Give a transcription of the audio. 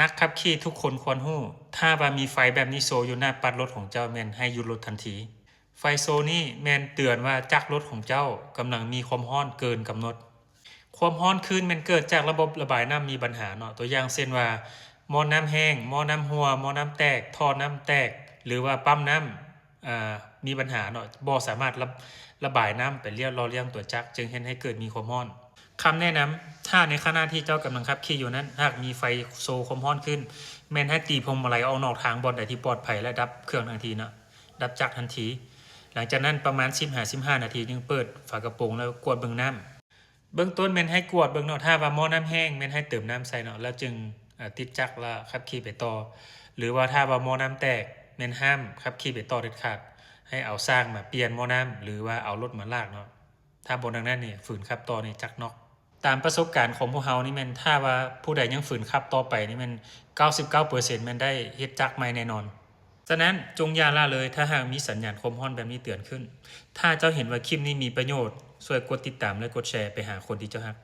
นักขับขี่ทุกคนควรรู้ถ้าว่ามีไฟแบบนี้โชว์อยู่หน้าปัดรถของเจ้าแม่นให้หยุดรถทันทีไฟโชว์นี้แม่นเตือนว่าจักรรถของเจ้ากำลังมีความร้อนเกินกำหนดความร้อนขึ้นแม่นเกิดจากระบบระบายน้ำมีปัญหาเนาะตัวอย่างเช่นว่าหม้อน้ำแห้งหม้อน้ำรั่วหม้อน้ำแตกท่อน้ำแตกหรือว่าปั๊มน้ำมีปัญหาเนาะบ่สามารถระบายน้ำไปเลี้ยงตัวจักรจึงเฮ็ดให้เกิดมีความร้อนคำแนะนำถ้าในขณะที่เจ้ากำลังขับขี่อยู่นั้นหากมีไฟโชว์ความร้อนขึ้นแม่นให้ตีพวงมาลัยออกนอกทางบ่อนใดที่ปลอดภัยและดับเครื่องทันทีเนาะดับจักรทันทีหลังจากนั้นประมาณ15 นาทีจึงเปิดฝากระโปรงแล้วกวดเบิ่งน้ำเบื้องต้นแม่นให้กวดเบิ่งเนาะถ้าว่าหม้อน้ำแห้งแม่นให้เติมน้ำใส่เนาะแล้วจึงติดจักรแล้วขับขี่ไปต่อหรือว่าถ้าว่าหม้อน้ำแตกแม่นห้ามขับขี่ไปต่อเด็ดขาดให้เอาสร้างมาเปลี่ยนหม้อน้ำหรือว่าเอารถมาลากเนาะถ้าบ่ดังนั้นนี่ฝืนขับต่อนี่จักน็อกตามประสบการณ์ของพวกเฮานี่แม่นถ้าว่าผู้ใดยังฝืนขับต่อไปนี่แม่น 99% แม่นได้เฮ็ดจักรใหม่แน่นอนฉะนั้นจงอย่าละเลยถ้าหากมีสัญญาณความร้อนแบบนี้เตือนขึ้นถ้าเจ้าเห็นว่าคลิปนี้มีประโยชน์ช่วยกดติดตามและกดแชร์ไปหาคนที่เจ้ารัก